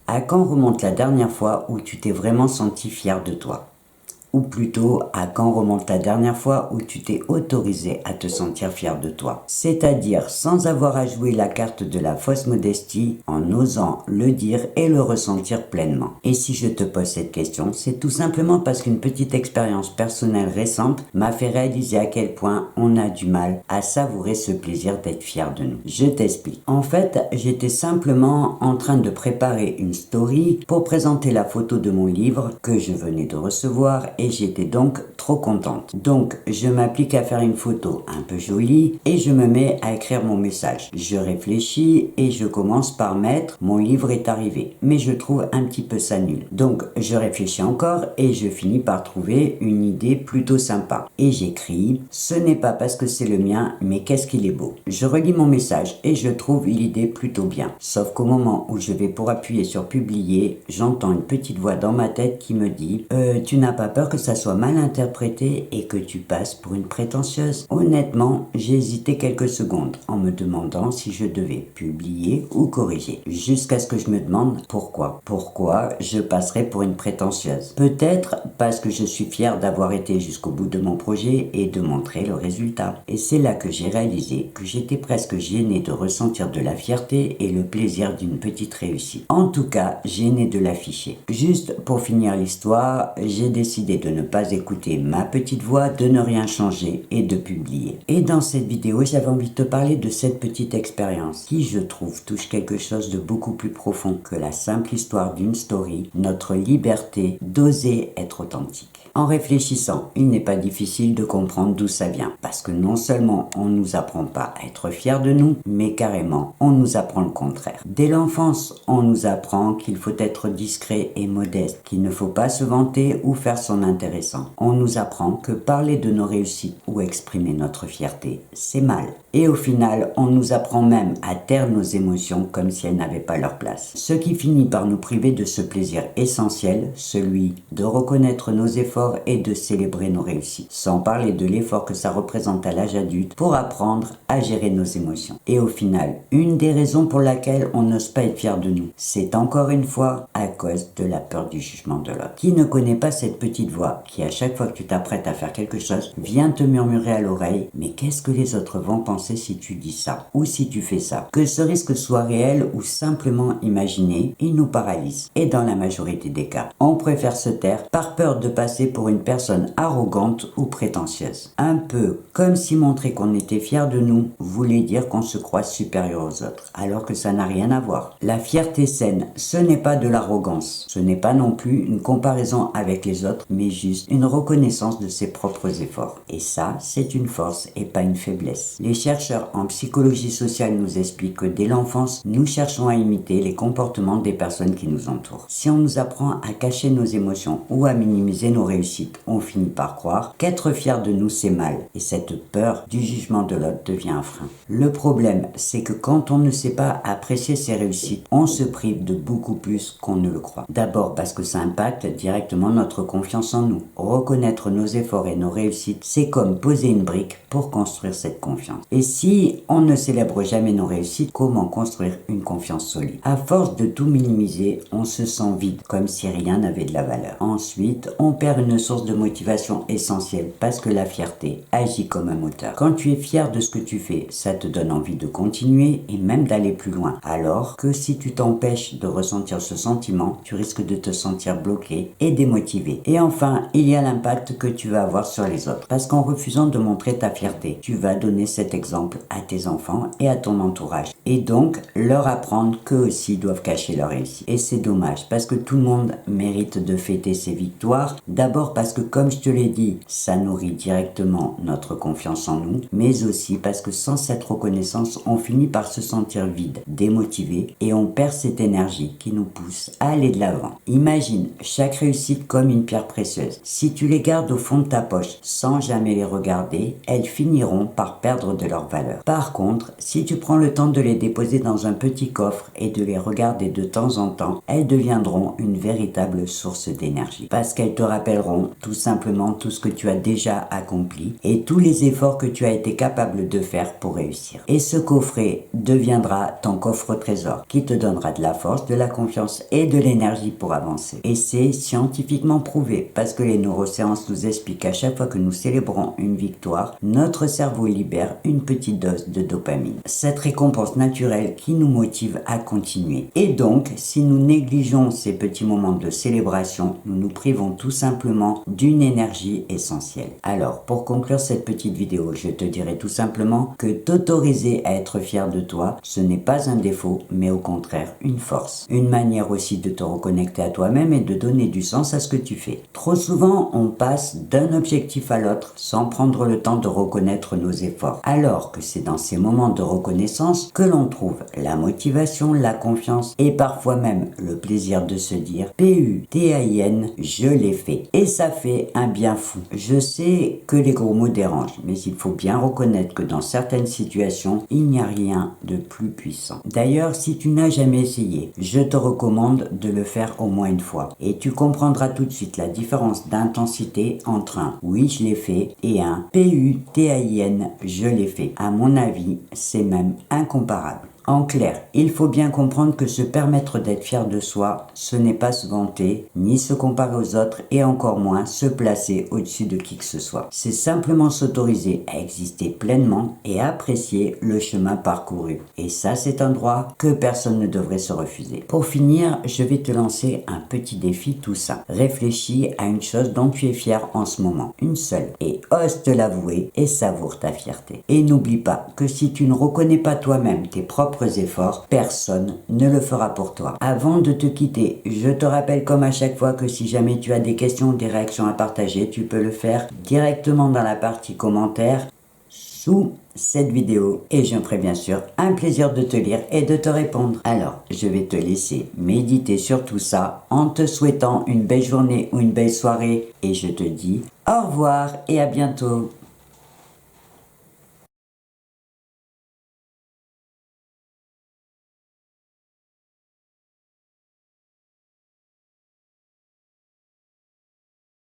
À quand remonte la dernière fois où tu t'es vraiment senti fier de toi? Ou plutôt, à quand remonte la dernière fois où tu t'es autorisé à te sentir fier de toi? C'est-à-dire sans avoir à jouer la carte de la fausse modestie, en osant le dire et le ressentir pleinement. Et si je te pose cette question, c'est tout simplement parce qu'une petite expérience personnelle récente m'a fait réaliser à quel point on a du mal à savourer ce plaisir d'être fier de nous. Je t'explique. En fait, j'étais simplement en train de préparer une story pour présenter la photo de mon livre que je venais de recevoir et j'étais donc trop contente. Donc, je m'applique à faire une photo un peu jolie et je me mets à écrire mon message. Je réfléchis et je commence par mettre mon livre est arrivé, mais je trouve un petit peu ça nul. Donc, je réfléchis encore et je finis par trouver une idée plutôt sympa. Et j'écris, ce n'est pas parce que c'est le mien, mais qu'est-ce qu'il est beau. Je relis mon message et je trouve l'idée plutôt bien. Sauf qu'au moment où je vais pour appuyer sur publier, j'entends une petite voix dans ma tête qui me dit tu n'as pas peur que ça soit mal interprété et que tu passes pour une prétentieuse? Honnêtement, j'ai hésité quelques secondes en me demandant si je devais publier ou corriger. Jusqu'à ce que je me demande pourquoi. Pourquoi je passerais pour une prétentieuse? Peut-être parce que je suis fier d'avoir été jusqu'au bout de mon projet et de montrer le résultat. Et c'est là que j'ai réalisé que j'étais presque gêné de ressentir de la fierté et le plaisir d'une petite réussite. En tout cas, gêné de l'afficher. Juste pour finir l'histoire, j'ai décidé de ne pas écouter ma petite voix, de ne rien changer et de publier. Et dans cette vidéo, j'avais envie de te parler de cette petite expérience qui, je trouve, touche quelque chose de beaucoup plus profond que la simple histoire d'une story, notre liberté d'oser être authentique. En réfléchissant, il n'est pas difficile de comprendre d'où ça vient, parce que non seulement on ne nous apprend pas à être fiers de nous, mais carrément, on nous apprend le contraire. Dès l'enfance, on nous apprend qu'il faut être discret et modeste, qu'il ne faut pas se vanter ou faire son intéressant. On nous apprend que parler de nos réussites ou exprimer notre fierté, c'est mal. Et au final, on nous apprend même à taire nos émotions comme si elles n'avaient pas leur place. Ce qui finit par nous priver de ce plaisir essentiel, celui de reconnaître nos efforts et de célébrer nos réussites. Sans parler de l'effort que ça représente à l'âge adulte pour apprendre à gérer nos émotions. Et au final, une des raisons pour laquelle on n'ose pas être fier de nous, c'est encore une fois à cause de la peur du jugement de l'autre. Qui ne connaît pas cette petite voix qui, à chaque fois que tu t'apprêtes à faire quelque chose, vient te murmurer à l'oreille « Mais qu'est-ce que les autres vont penser si tu dis ça ou si tu fais ça ?» Que ce risque soit réel ou simplement imaginé, il nous paralyse. Et dans la majorité des cas, on préfère se taire par peur de passer pour une personne arrogante ou prétentieuse. Un peu comme si montrer qu'on était fier de nous voulait dire qu'on se croit supérieur aux autres, alors que ça n'a rien à voir. La fierté saine, ce n'est pas de l'arrogance, ce n'est pas non plus une comparaison avec les autres, mais juste une reconnaissance de ses propres efforts. Et ça, c'est une force et pas une faiblesse. Les chercheurs en psychologie sociale nous expliquent que dès l'enfance, nous cherchons à imiter les comportements des personnes qui nous entourent. Si on nous apprend à cacher nos émotions ou à minimiser nos réussites, on finit par croire qu'être fier de nous, c'est mal. Et cette peur du jugement de l'autre devient un frein. Le problème, c'est que quand on ne sait pas apprécier ses réussites, on se prive de beaucoup plus qu'on ne le croit. D'abord parce que ça impacte directement notre confiance en nous. Reconnaître nos efforts et nos réussites, c'est comme poser une brique pour construire cette confiance. Et si on ne célèbre jamais nos réussites, comment construire une confiance solide? À force de tout minimiser, on se sent vide, comme si rien n'avait de la valeur. Ensuite, on perd une source de motivation essentielle parce que la fierté agit comme un moteur. Quand tu es fier de ce que tu fais, ça te donne envie de continuer et même d'aller plus loin. Alors que si tu t'empêches de ressentir ce sentiment, tu risques de te sentir bloqué et démotivé. Et enfin, il y a l'impact que tu vas avoir sur les autres. Parce qu'en refusant de montrer ta fierté, tu vas donner cet exemple à tes enfants et à ton entourage. Et donc, leur apprendre qu'eux aussi doivent cacher leur réussite. Et c'est dommage parce que tout le monde mérite de fêter ses victoires. D'abord parce que, comme je te l'ai dit, ça nourrit directement notre confiance en nous, mais aussi parce que sans cette reconnaissance, on finit par se sentir vide, démotivé et on perd cette énergie qui nous pousse à aller de l'avant. Imagine chaque réussite comme une pierre précieuse précieuses. Si tu les gardes au fond de ta poche sans jamais les regarder, elles finiront par perdre de leur valeur. Par contre, si tu prends le temps de les déposer dans un petit coffre et de les regarder de temps en temps, elles deviendront une véritable source d'énergie. Parce qu'elles te rappelleront tout simplement tout ce que tu as déjà accompli et tous les efforts que tu as été capable de faire pour réussir. Et ce coffret deviendra ton coffre trésor qui te donnera de la force, de la confiance et de l'énergie pour avancer. Et c'est scientifiquement prouvé parce que les neurosciences nous expliquent qu'à chaque fois que nous célébrons une victoire, notre cerveau libère une petite dose de dopamine. Cette récompense naturelle qui nous motive à continuer. Et donc, si nous négligeons ces petits moments de célébration, nous nous privons tout simplement d'une énergie essentielle. Alors, pour conclure cette petite vidéo, je te dirais tout simplement que t'autoriser à être fier de toi, ce n'est pas un défaut, mais au contraire une force. Une manière aussi de te reconnecter à toi-même et de donner du sens à ce que tu fais. Trop souvent, on passe d'un objectif à l'autre sans prendre le temps de reconnaître nos efforts. Alors que c'est dans ces moments de reconnaissance que l'on trouve la motivation, la confiance et parfois même le plaisir de se dire PUTAIN, je l'ai fait. Et ça fait un bien fou. Je sais que les gros mots dérangent, mais il faut bien reconnaître que dans certaines situations, il n'y a rien de plus puissant. D'ailleurs, si tu n'as jamais essayé, je te recommande de le faire au moins une fois. Et tu comprendras tout de suite la différence d'intensité entre un oui je l'ai fait et un PUTAIN, je l'ai fait. À mon avis, c'est même incomparable. En clair, il faut bien comprendre que se permettre d'être fier de soi, ce n'est pas se vanter, ni se comparer aux autres et encore moins se placer au-dessus de qui que ce soit. C'est simplement s'autoriser à exister pleinement et apprécier le chemin parcouru. Et ça, c'est un droit que personne ne devrait se refuser. Pour finir, je vais te lancer un petit défi tout simple. Réfléchis à une chose dont tu es fier en ce moment, une seule, et ose te l'avouer et savoure ta fierté. Et n'oublie pas que si tu ne reconnais pas toi-même tes propres efforts, personne ne le fera pour toi. Avant de te quitter, je te rappelle comme à chaque fois que si jamais tu as des questions ou des réactions à partager, tu peux le faire directement dans la partie commentaires sous cette vidéo et je me ferai bien sûr un plaisir de te lire et de te répondre. Alors, je vais te laisser méditer sur tout ça en te souhaitant une belle journée ou une belle soirée et je te dis au revoir et à bientôt.